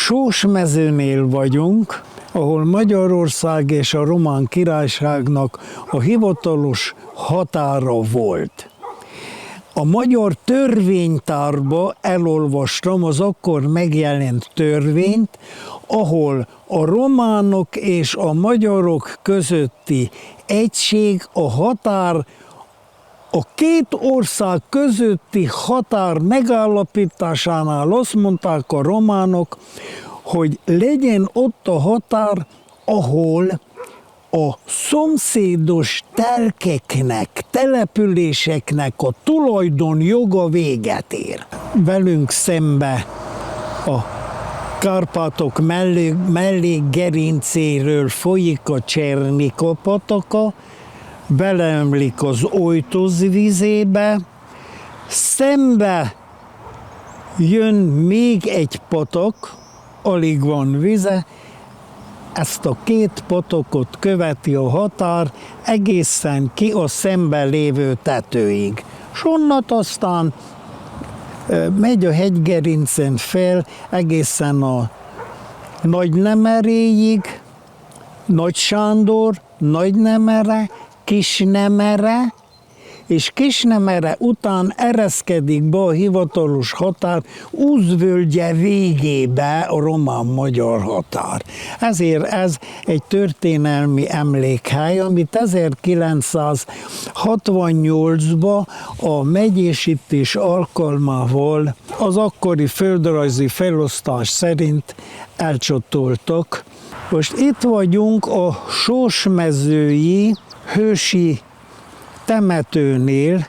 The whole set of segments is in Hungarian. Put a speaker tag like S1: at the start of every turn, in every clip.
S1: Sósmezőnél vagyunk, ahol Magyarország és a Román Királyságnak a hivatalos határa volt. A magyar törvénytárba elolvastam az akkor megjelent törvényt, ahol a románok és a magyarok közötti egység, a határ, a két ország közötti határ megállapításánál azt mondták a románok, hogy legyen ott a határ, ahol a szomszédos telkeknek, településeknek a tulajdonjoga véget ér. Velünk szembe a Kárpátok mellékgerincéről folyik a Csernika pataka, beleömlik az Ojtoz vizébe, szembe jön még egy patak, alig van vize, ezt a két patakot követi a határ egészen ki a szemben lévő tetőig. S onnat aztán megy a hegygerincen fel egészen a Nagynemeréig, Nagy Sándor, Nagynemere, Kisnemere, és Kisnemere után ereszkedik be a hivatalos határ Úzvölgye végébe a román-magyar határ. Ezért ez egy történelmi emlékhely, amit 1968-ban a megyésítés alkalmával az akkori földrajzi felosztás szerint elcsatoltak. Most itt vagyunk a Sósmezői hősi temetőnél,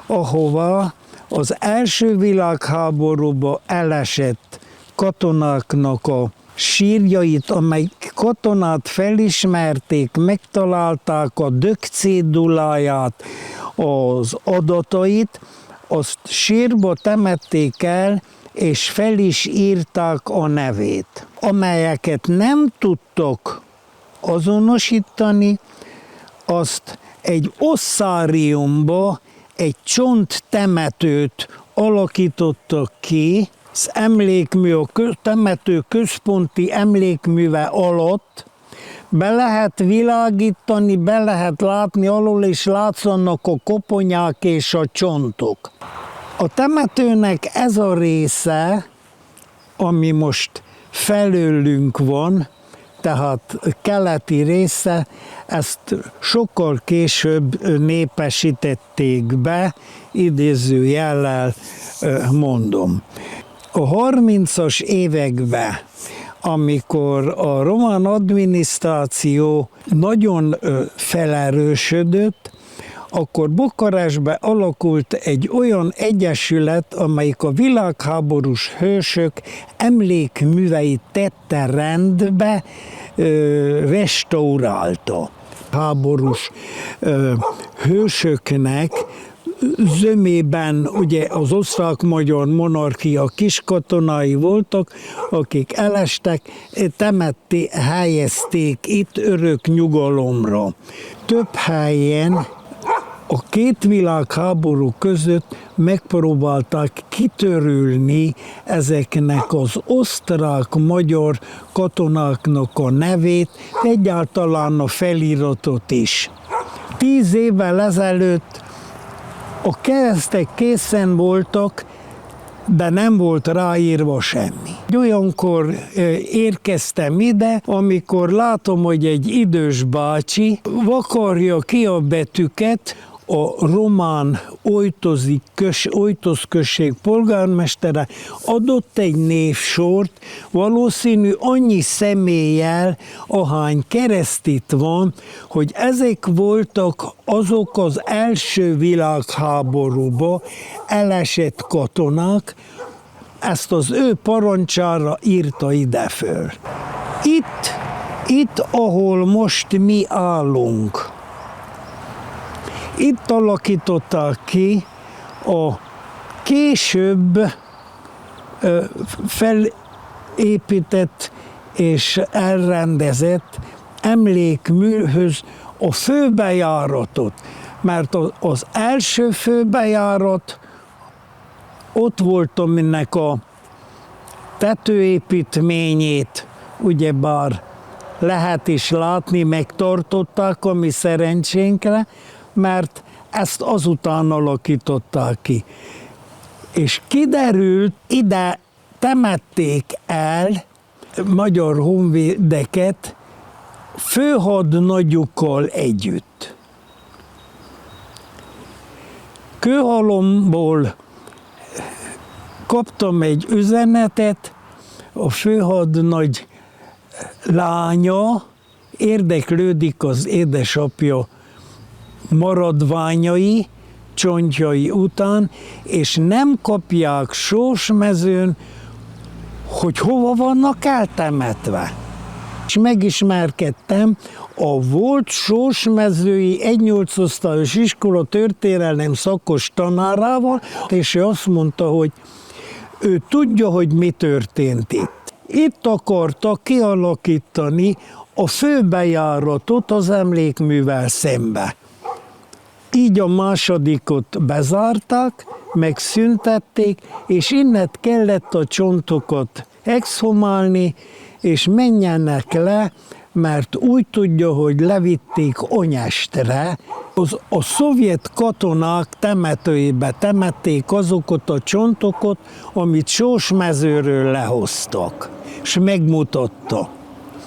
S1: ahova az első világháborúban elesett katonáknak a sírjait, amely katonát felismerték, megtalálták a dögcéduláját, az adatait, azt sírba temették el, és fel is írták a nevét. Amelyeket nem tudtak azonosítani, azt egy osszáriumba egy csonttemetőt alakítottak ki, az emlékmű, a temető központi emlékműve alatt be lehet világítani, be lehet látni, alul is látszanak a koponyák és a csontok. A temetőnek ez a része, ami most felőlünk van, tehát keleti része, ezt sokkal később népesítették be, idézőjellel mondom. A 30-as években, amikor a román adminisztráció nagyon felerősödött, akkor Bukarestben alakult egy olyan egyesület, amelyik a világháborús hősök emlékműveit tette rendbe, restaurálta. Háborús hősöknek zömében ugye az osztrák-magyar monarchia kiskatonái voltak, akik elestek, helyezték itt örök nyugalomra. Több helyen a két világháború között megpróbálták kitörülni ezeknek az osztrák-magyar katonáknak a nevét, egyáltalán a feliratot is. 10 évvel ezelőtt a keresztek készen voltak, de nem volt ráírva semmi. Olyankor érkeztem ide, amikor látom, hogy egy idős bácsi vakarja ki a betűket, a román Ojtoz község polgármestere adott egy névsort, valószínű annyi személlyel, ahány kereszt itt van, hogy ezek voltak azok az első világháborúba elesett katonák, ezt az ő parancsára írta ide föl. Itt, ahol most mi állunk, itt alakították ki a később felépített és elrendezett emlékműhöz a főbejáratot, mert az első főbejárat ott volt, aminek tetőépítményét ugyebár lehet is látni, megtartották a mi szerencsénkre, mert ezt azután alakították ki. És kiderült, ide temették el magyar honvédeket főhadnagyukkal együtt. Kőhalomból kaptam egy üzenetet, a főhadnagy lánya érdeklődik az édesapja maradványai, csontjai után, és nem kapják Sósmezőn, hogy hova vannak eltemetve. És megismerkedtem a volt sósmezői 1-8 osztályos iskola történelem szakos tanárával, és ő azt mondta, hogy ő tudja, hogy mi történt itt. Itt akarta kialakítani a főbejáratot az emlékművel szembe. Így a másodikot bezárták, megszüntették, és innen kellett a csontokat exhumálni, és menjenek le, mert úgy tudja, hogy levitték Onyestre. A szovjet katonák temetőjébe temették azokat a csontokat, amit Sósmezőről lehoztak, és megmutatta.